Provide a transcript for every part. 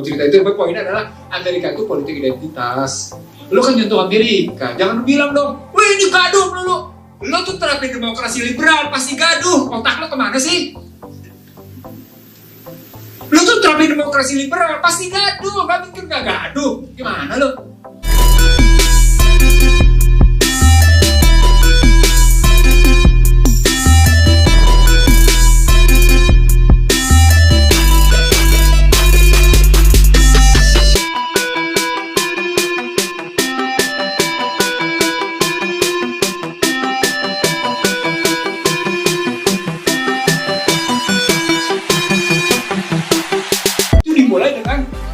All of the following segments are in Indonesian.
cerita itu, tapi poinnya adalah Amerika itu politik identitas. Lo kan nyontoh Amerika, jangan bilang dong, wih ini gaduh lo. Lo tuh terapin demokrasi liberal, pasti gaduh. Otak lo kemana sih? Lo tuh terapin demokrasi liberal, pasti gaduh. Gak mungkin gak gaduh. Gimana lo?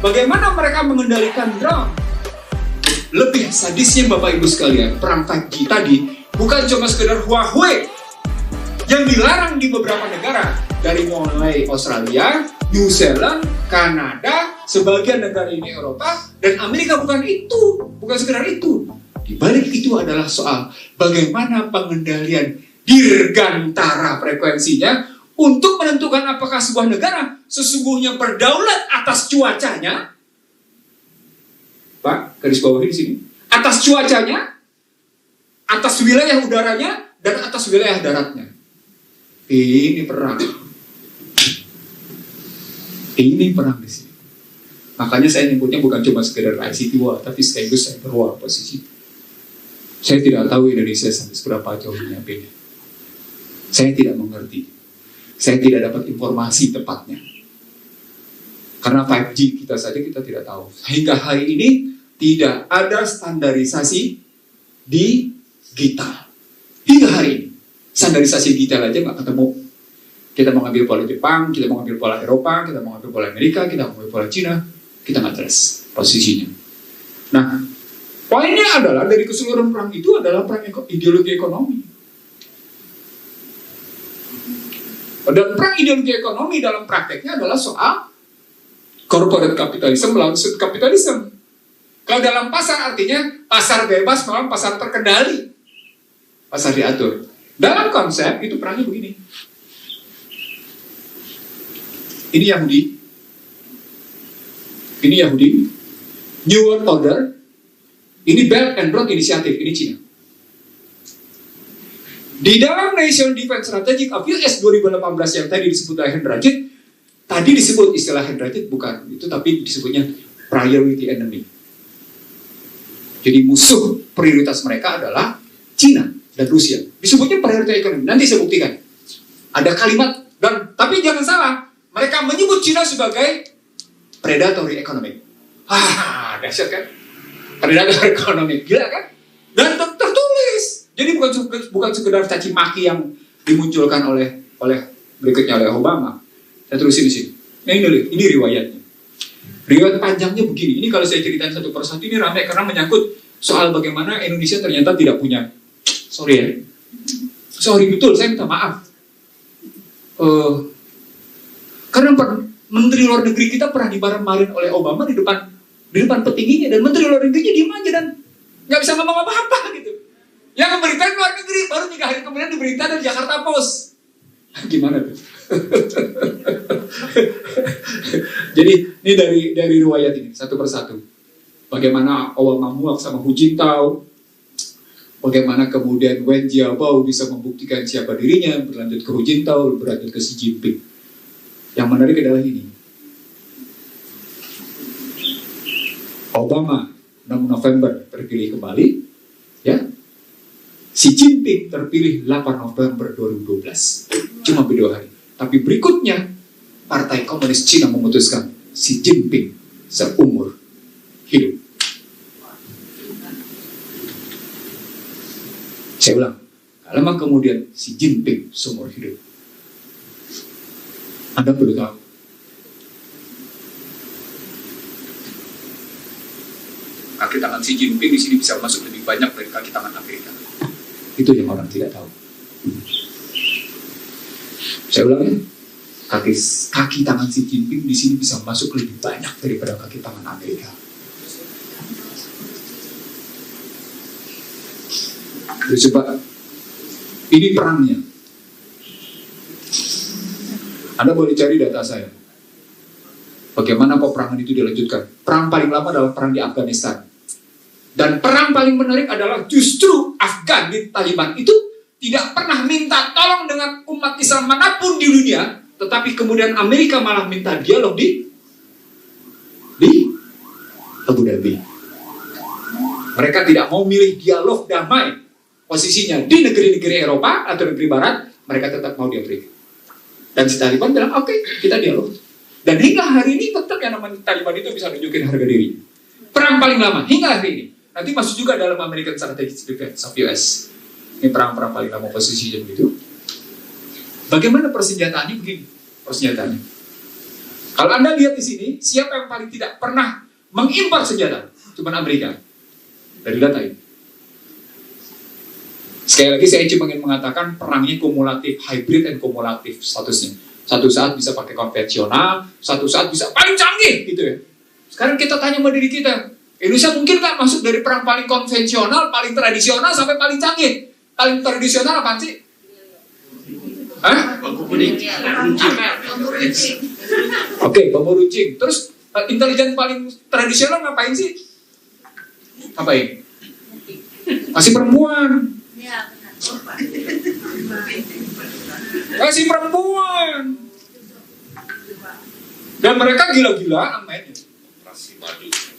Bagaimana mereka mengendalikan drone? Lebih sadisnya Bapak Ibu sekalian, perang 5G tadi bukan cuma sekedar Huawei yang dilarang di beberapa negara, dari mulai Australia, New Zealand, Kanada, sebagian negara Uni Eropa, dan Amerika. Bukan sekedar itu. Di balik itu adalah soal bagaimana pengendalian dirgantara frekuensinya untuk menentukan apakah sebuah negara sesungguhnya berdaulat atas cuacanya. Pak, garis bawahi di sini. Atas cuacanya, atas wilayah udaranya, dan atas wilayah daratnya. Ini perang. Ini perang di sini. Makanya saya nyebutnya bukan cuma sekedar ICT war, tapi sekaligus cyber war posisi. Saya tidak tahu Indonesia sampai seberapa jauh menyampainya. Saya tidak mengerti. Saya tidak dapat informasi tepatnya. Karena 5G kita saja kita tidak tahu. Hingga hari ini tidak ada standarisasi di kita. Hingga hari ini. Standarisasi digital aja nggak ketemu. Kita mau ngambil pola Jepang, kita mau ngambil pola Eropa, kita mau ngambil pola Amerika, kita mau ngambil pola Cina. Kita nggak jelas posisinya. Nah, poinnya adalah dari keseluruhan perang itu adalah perang ideologi ekonomi. Dan perang ideologi ekonomi dalam prakteknya adalah soal corporate capitalism melawan state capitalism. Kalau dalam pasar artinya pasar bebas melawan pasar terkendali. Pasar diatur. Dalam konsep itu perangnya begini. Ini Yahudi. Ini Yahudi. New World Order. Ini Belt and Road Initiative. Ini Cina. Di dalam National Defense Strategic of US 2018 yang tadi disebut oleh Hendrajit, tadi disebut istilah Hendrajit bukan itu, tapi disebutnya priority enemy. Jadi musuh prioritas mereka adalah Cina dan Rusia. Disebutnya priority economy. Nanti saya buktikan. Ada kalimat tapi jangan salah, mereka menyebut Cina sebagai predatory economy. Dahsyat kan? Predatory economy, gila kan? Dan tertulis. Jadi bukan sekedar caci maki yang dimunculkan oleh berikutnya oleh Obama. Saya terusin di sini. Nah, ini riwayatnya. Riwayat panjangnya begini. Ini kalau saya ceritain satu persatu ini ramai karena menyangkut soal bagaimana Indonesia ternyata tidak punya. Sorry betul. Saya minta maaf. Karena Menteri Luar Negeri kita pernah dimarah-marahin oleh Obama di depan petingginya, dan Menteri Luar Negerinya diem aja dan nggak bisa ngomong apa-apa gitu. Yang memberitain luar negeri, baru 3 hari kemudian diberitakan dari Jakarta Post. Gimana tuh? Jadi ini dari riwayat ini satu persatu. Bagaimana Obama muak sama Hu Jintao, bagaimana kemudian Wen Jiabao bisa membuktikan siapa dirinya, berlanjut ke Hu Jintao, berlanjut ke Xi Jinping. Yang menarik adalah ini. Obama 6 November terpilih kembali, ya. Xi Jinping terpilih 8 November 2012. Cuma beda hari. Tapi berikutnya, Partai Komunis Cina memutuskan Xi Jinping seumur hidup. Saya ulang, lama kemudian Xi Jinping seumur hidup. Anda perlu tahu. Kaki tangan Xi Jinping di sini bisa masuk lebih banyak dari kaki tangan Amerika. Itu yang orang tidak tahu. Saya ulang ya, kaki tangan Xi Jinping di sini bisa masuk lebih banyak daripada kaki tangan Amerika. Coba, ini perangnya. Anda boleh cari data saya. Bagaimana peperangan itu dilanjutkan? Perang paling lama adalah perang di Afghanistan. Dan perang paling menarik adalah justru Afgan di Taliban itu tidak pernah minta tolong dengan umat Islam manapun di dunia, tetapi kemudian Amerika malah minta dialog di Abu Dhabi. Mereka tidak mau milih dialog damai. Posisinya di negeri-negeri Eropa atau negeri Barat, mereka tetap mau di Afrika. Dan si Taliban bilang, oke, kita dialog. Dan hingga hari ini tetap yang namanya Taliban itu bisa nunjukin harga diri. Perang paling lama, hingga hari ini. Nanti masuk juga dalam American Strategic Defense of US. Ini perang-perang paling lama posisinya begitu. Bagaimana persenjataannya begini? Persenjataannya. Kalau Anda lihat di sini, siapa yang paling tidak pernah mengimpor senjata? Cuma Amerika. Dari data ini. Sekali lagi saya cuma ingin mengatakan perangnya kumulatif, hybrid dan kumulatif statusnya. Satu saat bisa pakai konvensional, satu saat bisa paling canggih gitu ya. Sekarang kita tanya sama diri kita, Indonesia mungkin nggak masuk dari perang paling konvensional, paling tradisional sampai paling canggih? Paling tradisional apaan sih? Hah? Oke, bambu runcing. Terus intelijen paling tradisional ngapain sih? Ngapain? Masih perempuan. Masih perempuan. Dan mereka gila-gilaan mainnya.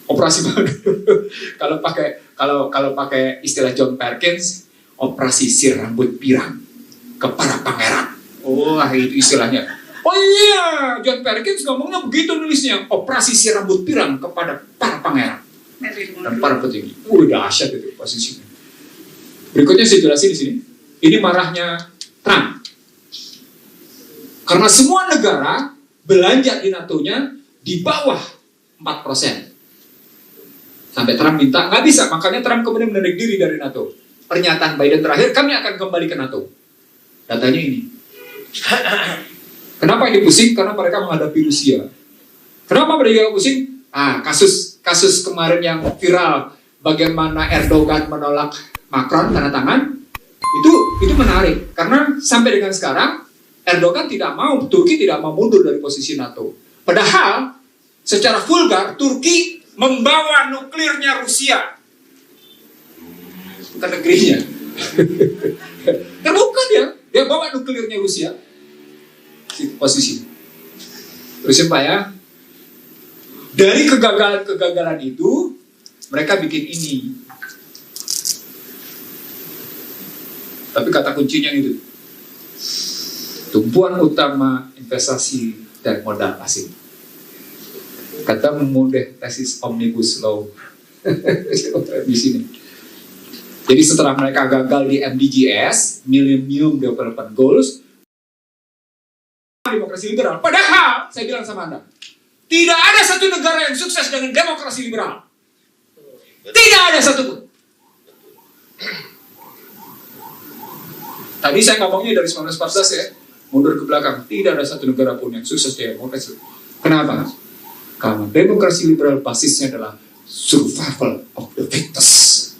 Operasi madu. Kalau pakai istilah John Perkins, operasi sir rambut pirang ke para pangeran. Oh, itu istilahnya. Oh iya, John Perkins ngomongnya begitu nulisnya, operasi sir rambut pirang kepada para pangeran dan para petinggi. Dahsyat itu posisinya. Berikutnya saya jelasin di sini. Ini marahnya Trump. Karena semua negara belanja di NATO-nya di bawah 4%. Sampai Trump minta, nggak bisa. Makanya Trump kemudian menarik diri dari NATO. Pernyataan Biden terakhir, kami akan kembali ke NATO. Datanya ini. Kenapa ini pusing? Karena mereka menghadapi Rusia. Kenapa mereka pusing? Kasus kemarin yang viral, bagaimana Erdogan menolak Macron tanda tangan, itu menarik. Karena sampai dengan sekarang, Erdogan tidak mau, Turki tidak mau mundur dari posisi NATO. Padahal, secara vulgar, Turki membawa nuklirnya Rusia ke negerinya. Terbuka dia bawa nuklirnya Rusia. Posisi. Terus Pak ya, dari kegagalan itu, mereka bikin ini. Tapi kata kuncinya itu, tumpuan utama investasi dan modal asing. Kata memudeh tesis Omnibus Law di sini. Jadi setelah mereka gagal di MDGs, Millennium Development Goals, demokrasi liberal. Padahal saya bilang sama Anda, tidak ada satu negara yang sukses dengan demokrasi liberal. Tidak ada satupun. Tadi saya ngomongnya dari 1914 ya, mundur ke belakang. Tidak ada satu negara pun yang sukses dengan demokrasi. Kenapa? Karena demokrasi liberal basisnya adalah survival of the fittest.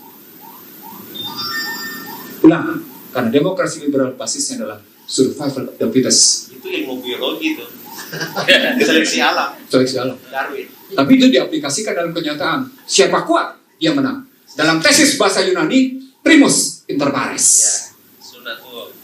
Ulang, karena demokrasi liberal basisnya adalah survival of the fittest. Itu ilmu biologi itu. Seleksi alam. Seleksi alam. Darwin. Tapi itu diaplikasikan dalam kenyataan. Siapa kuat, dia menang. Dalam tesis bahasa Yunani, primus inter pares. Ya, sudah tuh.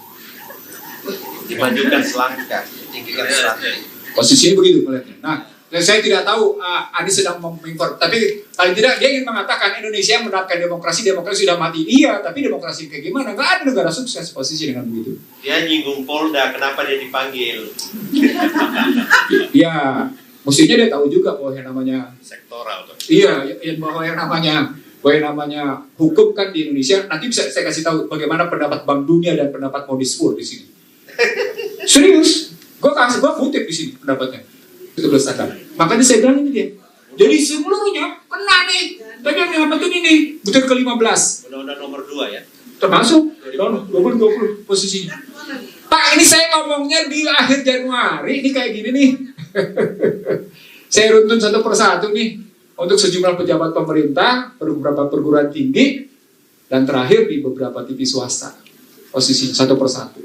Dimajukan selangkah, tinggikan selangkah. Posisinya begitu melihatnya. Nah, saya tidak tahu Adi sedang menginformasi, tapi paling tidak dia ingin mengatakan Indonesia yang menerapkan demokrasi sudah mati. Iya, tapi demokrasi kayak gimana? Nggak ada negara sukses posisi dengan begitu. Dia nyinggung Polda, kenapa dia dipanggil? Ya, mestinya dia tahu juga bahwa yang namanya sektoral. Iya, bahwa yang namanya hukum kan di Indonesia. Nanti bisa saya kasih tahu bagaimana pendapat Bank Dunia dan pendapat Modisfur di sini. Serius, gue kutip di sini pendapatnya. Itu standar. Makanya saya bilang ini dia. Jadi seluruhnya kena nih. Tapi yang nyelamatin ini butir ke-15. Undang-undang nomor 2 ya. Termasuk 20 posisinya. Pak, ini saya ngomongnya di akhir Januari. Ini kayak gini nih. Saya runtun satu persatu nih. Untuk sejumlah pejabat pemerintah, beberapa perguruan tinggi, dan terakhir di beberapa TV swasta. Posisinya satu persatu.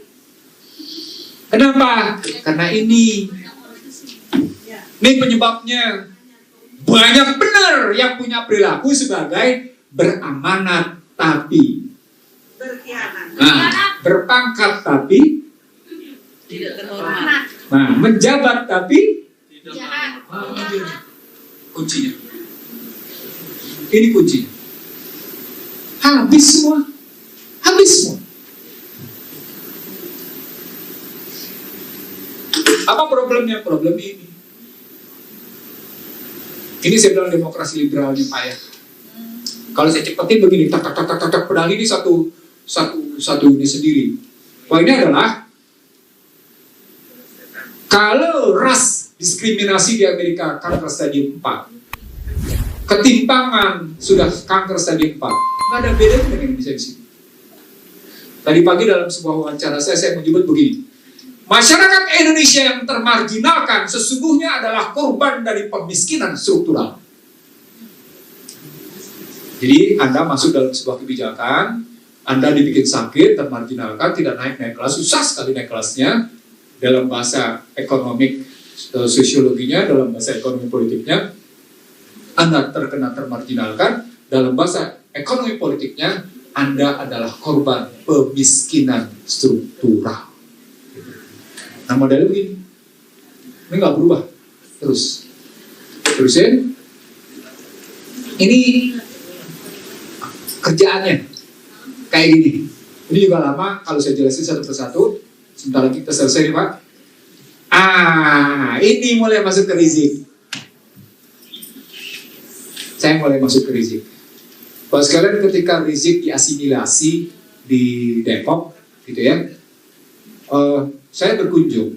Kenapa? Karena ini. Ini penyebabnya. Banyak benar yang punya perilaku sebagai beramanat tapi Berkhianat. berpangkat tapi Tidak terhormat. menjabat tapi Jahat. kuncinya. Ini kuncinya. Habis semua. Habis semua. Apa problemnya? Problem ini. Ini saya bilang demokrasi liberalnya Pak ya. Kalau saya cepetin begini, tak, padahal ini satu ini sendiri. Poinnya adalah kalau ras diskriminasi di Amerika kanker stadium 4, ketimpangan sudah kanker stadium 4, nggak ada bedanya dengan Indonesia di sini. Tadi pagi dalam sebuah wawancara saya menyebut begini. Masyarakat Indonesia yang termarginalkan sesungguhnya adalah korban dari pemiskinan struktural. Jadi Anda masuk dalam sebuah kebijakan, Anda dibikin sakit, termarginalkan, tidak naik kelas, susah sekali naik kelasnya. Dalam bahasa ekonomi sosiologinya, dalam bahasa ekonomi politiknya, Anda terkena termarginalkan. Dalam bahasa ekonomi politiknya, Anda adalah korban pemiskinan struktural. Nah modelnya begini, ini nggak berubah terusin. Ini kerjaannya kayak gini. Ini juga lama kalau saya jelasin satu persatu. Sebentar lagi kita selesai nih Pak. Ini mulai masuk ke rizik. Saya mulai masuk ke rizik. Kalau sekalian ketika rizik diasimilasi di Depok, gitu ya. Saya berkunjung,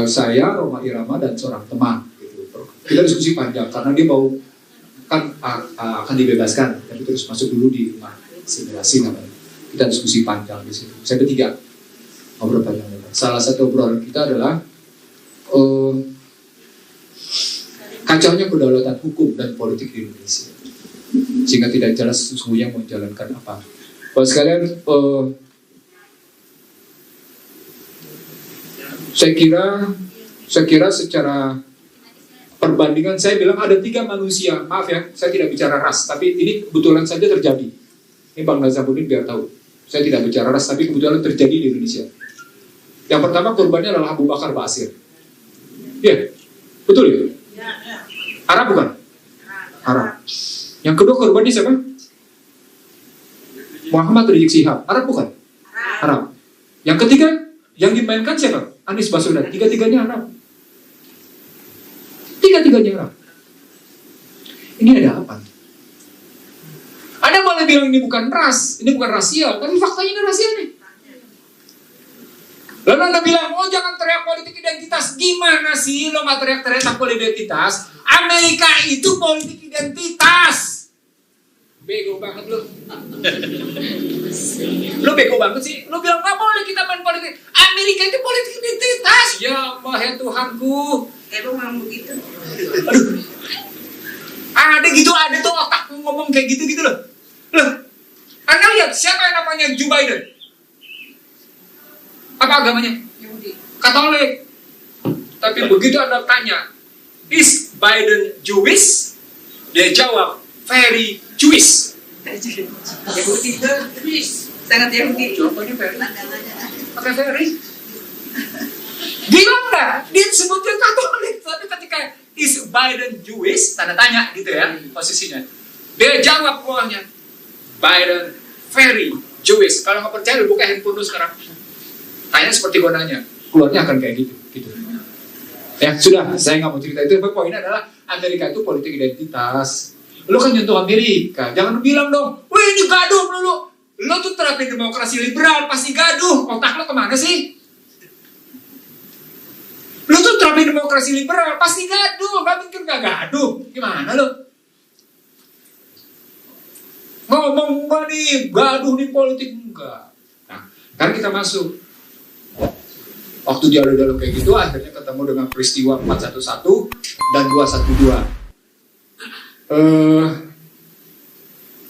saya, Roma Irama dan seorang teman, gitu. Kita diskusi panjang karena dia mau kan akan dibebaskan, tapi terus masuk dulu di rumah simulasi namanya. Kita diskusi panjang di situ. Saya bertiga ngobrol panjang. Salah satu obrolan kita adalah kacaunya kedaulatan hukum dan politik di Indonesia, sehingga tidak jelas sesungguhnya mau menjalankan apa. Kalau sekalian, saya kira secara perbandingan saya bilang ada 3 manusia, maaf ya, saya tidak bicara ras, tapi ini kebetulan saja terjadi. Ini Bang Nazamuddin biar tahu, saya tidak bicara ras, tapi kebetulan terjadi di Indonesia. Yang pertama korbannya adalah Abu Bakar Basir. Iya, betul ya? Arab bukan? Arab. Yang kedua korbannya siapa? Muhammad Rizik Syihab. Arab bukan? Arab. Yang ketiga yang dimainkan siapa? Anies Baswedan. Tiga-tiganya Arab. Tiga-tiganya Arab. Ini ada apa? Anda boleh bilang ini bukan ras, ini bukan rasial, tapi faktanya ini rasial nih. Lalu Anda bilang, oh jangan teriak politik identitas. Gimana sih lo gak teriak-teriak politik identitas? Amerika itu politik identitas. Bego banget lo. Lo bego banget sih. Lo bilang gak boleh kita main politik. Amerika itu politik identitas. Ya Allah ya Tuhanku. Emang memang begitu. Aduh. Ada gitu, ada tuh otak ngomong kayak gitu loh. Loh. Anda lihat siapa yang namanya Joe Biden? Apa agamanya? Yahudi. Katolik. Tapi begitu Anda tanya, is Biden Jewish? Dia jawab, very Jewish. Yahudi. Sangat Yahudi. Jawabannya very. Pakai very. Gila nggak? Dia sebutnya Katolik, tapi ketika is Biden Jewish, tanda tanya gitu ya posisinya. Dia jawab bawahnya, Biden very Jewish. Kalau nggak percaya, buka handphone lu sekarang. Tanya seperti gue nanya, keluarnya akan kayak gitu. Ya sudah, saya nggak mau cerita itu. Tapi poinnya adalah Amerika itu politik identitas. Lo kan nyentuh Amerika, jangan bilang dong, wih ini gaduh lu. Lo tuh terapin demokrasi liberal, pasti gaduh. Otak lo kemana sih? Lo tuh terapin demokrasi liberal, pasti gaduh. Gak mungkin gak gaduh. Gimana lo? Ngomong gak nih, gaduh nih politik, enggak. Nah, karena kita masuk. Waktu dialog-dialog kayak gitu, akhirnya ketemu dengan peristiwa 411 dan 212.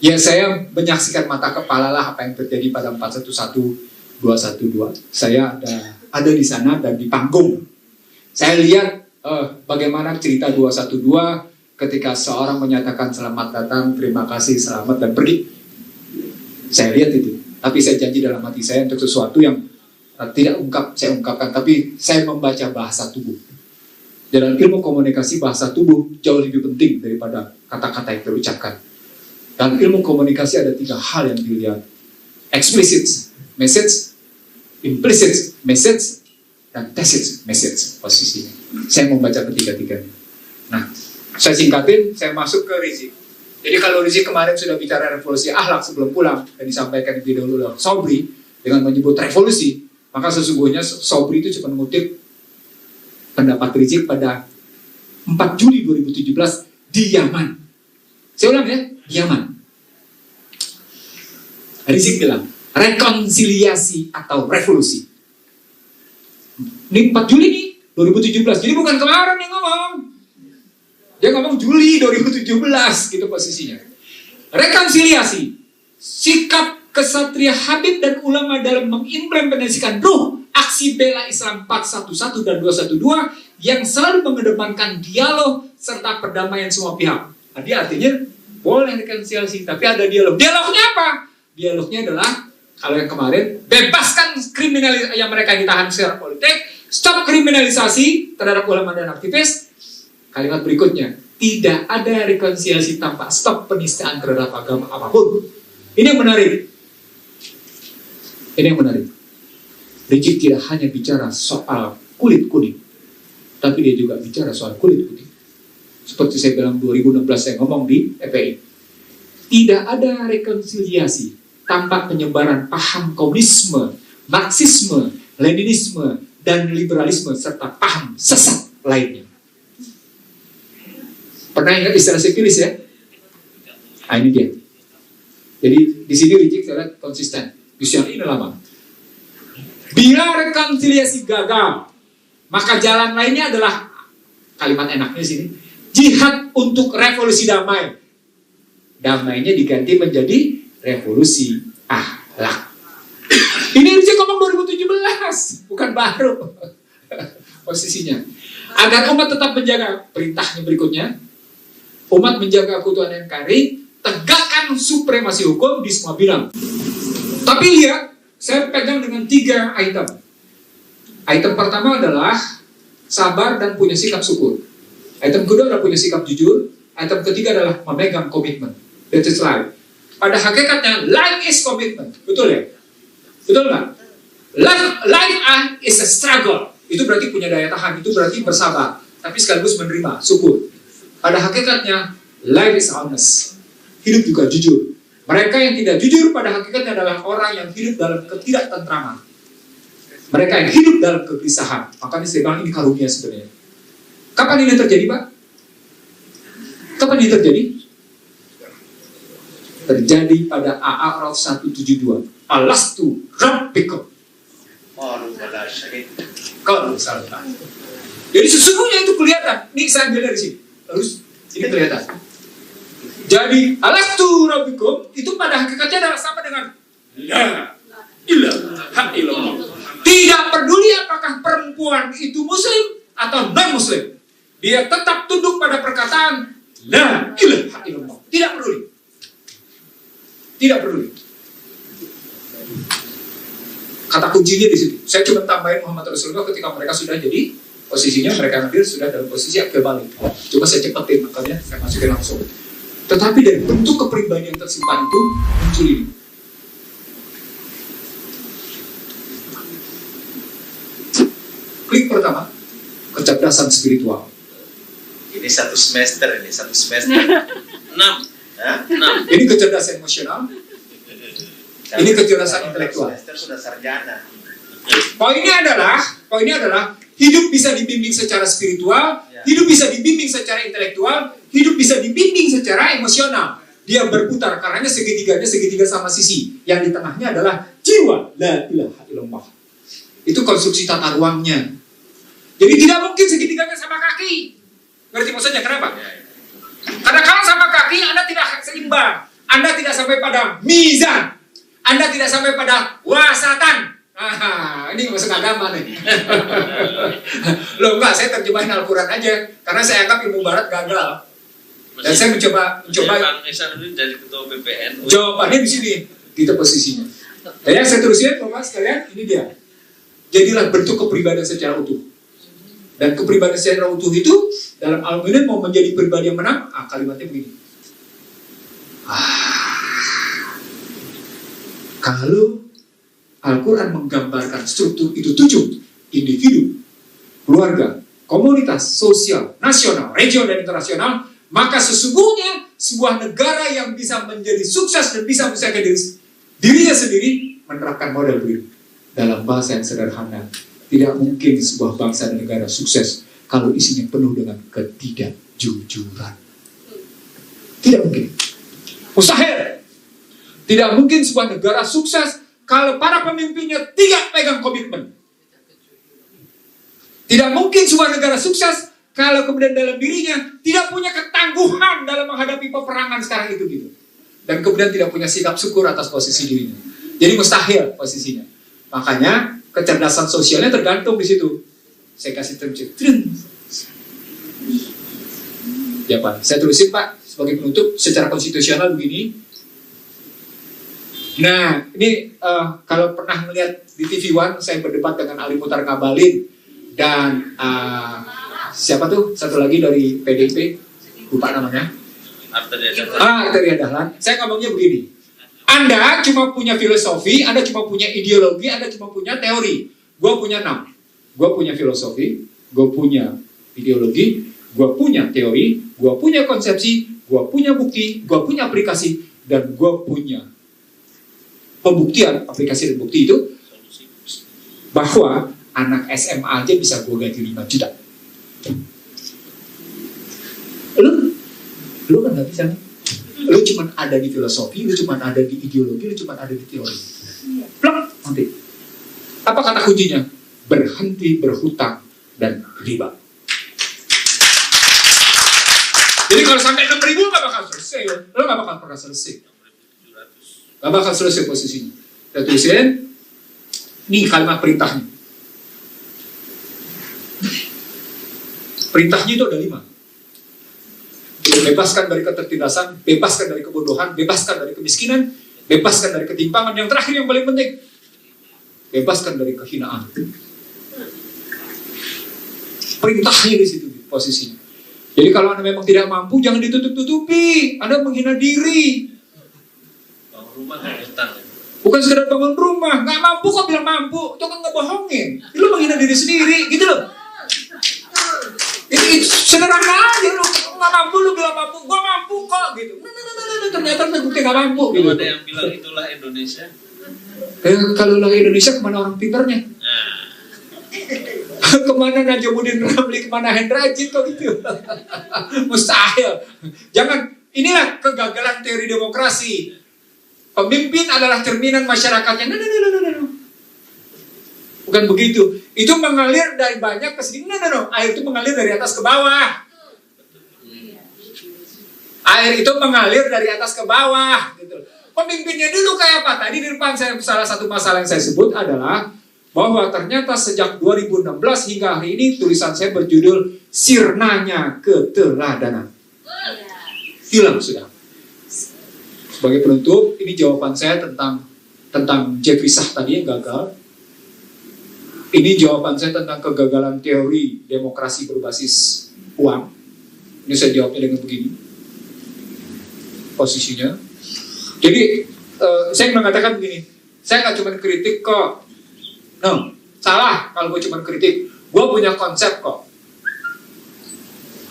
Ya saya menyaksikan mata kepala lah apa yang terjadi pada 411, 212. Saya ada di sana dan di panggung. Saya lihat bagaimana cerita 212 ketika seorang menyatakan selamat datang, terima kasih, selamat, dan pergi. Saya lihat itu. Tapi saya janji dalam hati saya untuk sesuatu yang tidak saya ungkapkan, tapi saya membaca bahasa tubuh. Dalam ilmu komunikasi, bahasa tubuh jauh lebih penting daripada kata-kata yang terucapkan. Dalam ilmu komunikasi ada 3 hal yang dilihat. Explicit message, implicit message, dan tacit message posisinya. Saya membaca ketiga-tiganya. Nah, saya singkatin, saya masuk ke Rizik. Jadi kalau Rizik kemarin sudah bicara revolusi akhlak sebelum pulang, dan disampaikan lebih dahulu oleh Sobri dengan menyebut revolusi, maka sesungguhnya Sobri itu cuma mengutip pendapat Rizik pada 4 Juli 2017 di Yaman. Saya ulang ya, Yaman. Rizik bilang, rekonsiliasi atau revolusi. Ini 4 Juli nih, 2017. Jadi bukan kemarin yang ngomong. Dia ngomong Juli 2017, gitu posisinya. Rekonsiliasi, sikap kesatria Habib dan ulama dalam mengimplementasikan ruh aksi bela Islam 411 dan 212 yang selalu mengedepankan dialog serta perdamaian semua pihak. Jadi artinya boleh rekonsiliasi, tapi ada dialog. Dialognya apa? Dialognya adalah kalau yang kemarin, bebaskan kriminalisasi yang mereka ditahan secara politik, stop kriminalisasi terhadap ulama dan aktivis. Kalimat berikutnya, tidak ada rekonsiliasi tanpa stop penistaan terhadap agama apapun. Ini yang menarik. Ini yang menarik. Rizik tidak hanya bicara soal kulit kuning, tapi dia juga bicara soal kulit putih. Seperti saya bilang 2016 saya ngomong di FPI. Tidak ada rekonsiliasi tanpa penyebaran paham komunisme, marxisme, leninisme, dan liberalisme serta paham sesat lainnya. Pernah ingat istilah sekulis ya? Nah, ini dia. Jadi di sini Rizik saya lihat konsisten. Usia ini lama. Bila rekonsiliasi gagal, maka jalan lainnya adalah kalimat enaknya sini, jihad untuk revolusi damai. Damainya diganti menjadi revolusi akhlak. Ini Rizik ngomong 2017, bukan baru posisinya. Agar umat tetap menjaga perintahnya berikutnya, umat menjaga keutuhan NKRI, tegakkan supremasi hukum di semua bidang. Tapi lihat, saya pegang dengan 3 item. Item pertama adalah sabar dan punya sikap syukur. Item kedua adalah punya sikap jujur. Item ketiga adalah memegang komitmen. That is life. Pada hakikatnya, life is commitment. Betul ya? Betul nggak? Life is a struggle. Itu berarti punya daya tahan. Itu berarti bersabar. Tapi sekaligus menerima, syukur. Pada hakikatnya, life is honest. Hidup juga jujur. Mereka yang tidak jujur pada hakikatnya adalah orang yang hidup dalam ketidaktentraman. Mereka yang hidup dalam kegelisahan. Makanya saya bilang ini karunia sebenarnya. Kapan ini terjadi, Pak? Kapan ini terjadi? Terjadi pada A'raf 172. Alastu rabbikum. Kalau salah. Jadi sesungguhnya itu kelihatan. Ini saya ambil dari sini. Terus ini kelihatan. Jadi alastu rabbikum itu pada hakikatnya adalah sama dengan la ilaha illallah. Tidak peduli apakah perempuan itu muslim atau non muslim, dia tetap tunduk pada perkataan la ilaha illallah. Tidak peduli. Tidak peduli. Kata kuncinya di situ. Saya cuma tambahin Muhammad Rasulullah ketika mereka sudah jadi posisinya, mereka hadir sudah dalam posisi akil balik. Coba saya cepetin, makanya saya masukin langsung. Tetapi dari bentuk kepribadian yang tersimpan itu muncul ini. Klik pertama, kecerdasan spiritual. Ini satu semester. 6. Ini kecerdasan emosional. Ini kecerdasan intelektual. Semester sudah sarjana. Poinnya adalah hidup bisa dibimbing secara spiritual, hidup bisa dibimbing secara intelektual, hidup bisa dibimbing secara emosional. Dia berputar karena segitiga sama sisi. Yang di tengahnya adalah jiwa. La ilaha illallah. Itu konstruksi tata ruangnya. Jadi tidak mungkin segitiganya sama kaki. Ngerti maksudnya kenapa? Karena kalau sama kaki Anda tidak seimbang. Anda tidak sampai pada mizan. Anda tidak sampai pada wasatan. Ini masuk agama nih. Loh enggak, saya terjemahin Al-Quran aja. Karena saya anggap ilmu barat gagal. Dan saya mencoba. Bang Ihsan ini jadi ketua BPN. Jawabannya di sini. Kita posisinya. Ya, saya terusin, Mas, kalian. Ini dia. Jadilah bentuk kepribadian secara utuh. Dan kepribadian secara utuh itu, dalam Al-Quran mau menjadi pribadi yang menang, kalimatnya begini. Kalau Al-Quran menggambarkan struktur itu 7 individu, keluarga, komunitas, sosial, nasional, regional, dan internasional, maka sesungguhnya sebuah negara yang bisa menjadi sukses dan bisa menyelesaikan dirinya sendiri menerapkan model begini. Dalam bahasa yang sederhana, tidak mungkin sebuah bangsa dan negara sukses kalau isinya penuh dengan ketidakjujuran. Tidak mungkin. Mustahil. Tidak mungkin sebuah negara sukses kalau para pemimpinnya tidak pegang komitmen. Tidak mungkin sebuah negara sukses kalau kemudian dalam dirinya tidak punya ketangguhan dalam menghadapi peperangan sekarang itu gitu. Dan kemudian tidak punya sikap syukur atas posisi dirinya. Jadi mustahil posisinya. Makanya kecerdasan sosialnya tergantung di situ. Saya kasih term. Ya Pak, saya terusin Pak sebagai penutup secara konstitusional begini. Nah, ini kalau pernah melihat di TV One, saya berdebat dengan Ali Muhtar Ngabalin dan siapa tuh? Satu lagi dari PDIP, lupa namanya. Arteria Dahlan. Saya ngomongnya begini. Anda cuma punya filosofi, Anda cuma punya ideologi, Anda cuma punya teori. Gue punya 6. Gue punya filosofi, gue punya ideologi, gue punya teori, gue punya konsepsi, gue punya bukti, gue punya aplikasi, dan gue punya pembuktian, aplikasi dan bukti itu bahwa anak SMA aja bisa gue gaji 5 juta. Lu kan gak bisa. Lu cuma ada di filosofi, lu cuma ada di ideologi, lu cuma ada di teori. Plak, nanti. Apa kata kuncinya? Berhenti berhutang dan riba. Jadi kalau sampai 6.000 gak bakal selesai. Lu gak bakal pernah selesai. Gak bakal selesai posisinya. Kita tulisin. Ini kalimat perintahnya. Perintahnya itu ada 5. Bebaskan dari ketertindasan, bebaskan dari kebodohan, bebaskan dari kemiskinan, bebaskan dari ketimpangan. Yang terakhir yang paling penting, bebaskan dari kehinaan. Perintahnya di situ posisinya. Jadi kalau Anda memang tidak mampu, jangan ditutup-tutupi. Anda menghina diri. Rumah kan utang. Bukan sekedar bangun rumah, nggak mampu kok bilang mampu, itu kan ngebohongin. Lu menghina diri sendiri, gitu loh. Itu sederhana aja, lu nggak mampu, lu bilang mampu, gua mampu kok, gitu. Ternyata terbukti nggak mampu. Gitu. Ada yang bilang itulah Indonesia. Kalau lah Indonesia, kemana orang pintarnya? Kemana Najamuddin Ramli, kemana Hendra Ajit kok gitu. Mustahil. Jangan, inilah kegagalan teori demokrasi. Pemimpin adalah cerminan masyarakatnya. No. Bukan begitu. Itu mengalir dari banyak ke sini. No. Air itu mengalir dari atas ke bawah. Air itu mengalir dari atas ke bawah. Gitu. Pemimpinnya dulu kayak apa? Tadi di depan saya salah satu masalah yang saya sebut adalah bahwa ternyata sejak 2016 hingga hari ini tulisan saya berjudul Sirnanya Keteladanan. Hilang sudah. Sebagai penutup, ini jawaban saya tentang Jeffrey Sah tadi yang gagal. Ini jawaban saya tentang kegagalan teori demokrasi berbasis uang. Ini saya jawabnya dengan begini. Posisinya. Jadi, saya mengatakan begini. Saya nggak cuma kritik kok. No, salah kalau gue cuma kritik. Gue punya konsep kok.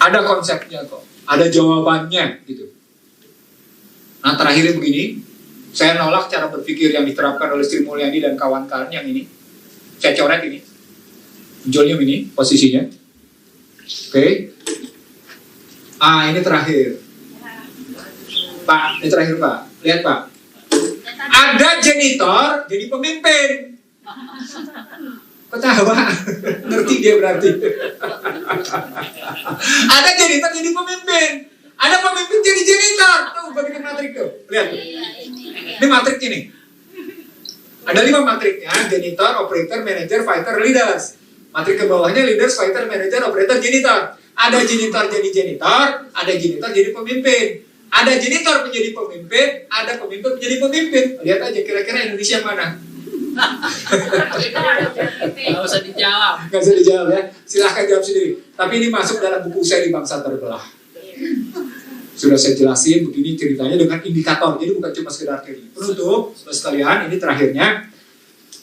Ada konsepnya kok. Ada jawabannya gitu. Nah terakhirnya begini, saya nolak cara berpikir yang diterapkan oleh Sri Mulyani dan kawan-kawan yang ini. Saya coret ini. Munculnya ini, posisinya. Oke. Ini terakhir. Pak, ini terakhir Pak. Lihat Pak. Ada janitor jadi pemimpin. Ketawa. Ngerti dia berarti. Ada janitor jadi pemimpin. Ada pemimpin jadi janitor. Tuh, bagian matrik tuh. Lihat tuh. Ini matrik ini. Ada 5 matriknya, janitor, operator, manager, fighter, leaders. Matrik ke bawahnya leaders, fighter, manager, operator, janitor. Ada janitor jadi janitor, ada janitor jadi pemimpin. Ada janitor menjadi pemimpin, ada pemimpin menjadi pemimpin. Lihat aja kira-kira Indonesia mana? Nggak usah dijawab. Nggak usah dijawab ya, silahkan jawab sendiri. Tapi ini masuk dalam buku saya di Bangsa Terbelah. Sudah saya jelasin begini ceritanya dengan indikator, jadi bukan cuma sekedar teori. Penutup, saudara sekalian, ini terakhirnya.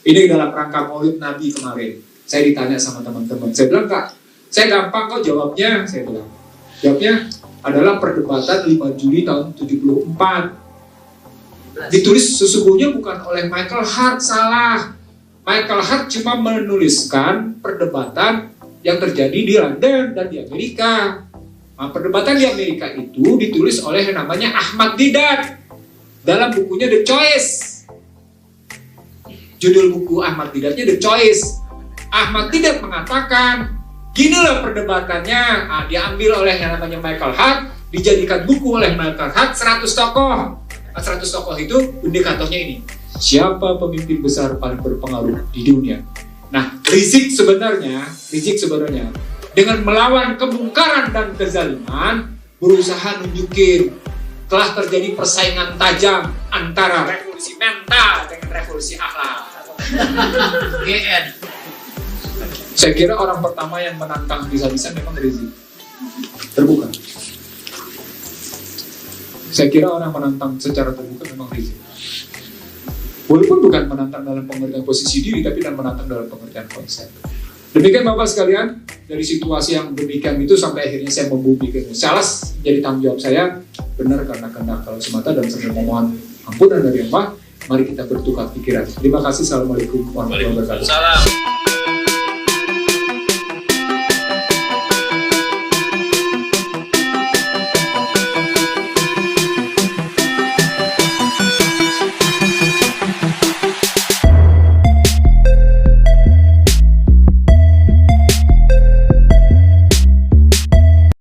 Ini dalam rangka Maulid Nabi kemarin. Saya ditanya sama teman-teman, saya bilang, Kak, saya gampang kok jawabnya, saya bilang. Jawabnya adalah perdebatan 5 Juli tahun 74. Ditulis sesungguhnya bukan oleh Michael Hart, salah. Michael Hart cuma menuliskan perdebatan yang terjadi di London dan di Amerika. Nah, perdebatan di Amerika itu ditulis oleh yang namanya Ahmad Didat dalam bukunya The Choice. Judul buku Ahmad Didatnya The Choice. Ahmad Didat mengatakan, gini loh perdebatannya. Nah, diambil oleh yang namanya Michael Hart, dijadikan buku oleh Michael Hart 100 tokoh. 100 tokoh itu indikatornya ini. Siapa pemimpin besar paling berpengaruh di dunia? Nah, Rizik sebenarnya dengan melawan kemungkaran dan kezaliman berusaha nunjukin telah terjadi persaingan tajam antara revolusi mental dengan revolusi akhlak. GN. Saya kira orang pertama yang menantang bisa-bisa memang Rizik. Terbuka. Saya kira orang menantang secara terbuka memang Rizik. Walaupun bukan menantang dalam pengertian posisi diri, tapi dan menantang dalam pengertian konsep. Demikian Bapak sekalian, dari situasi yang demikian itu sampai akhirnya saya membumikan. Salah jadi tanggung jawab saya, benar karena kehendak Allah semata dan saya memohon ampunan dari Allah. Mari kita bertukar pikiran. Terima kasih. Assalamualaikum warahmatullahi wabarakatuh. Waalaikumsalam.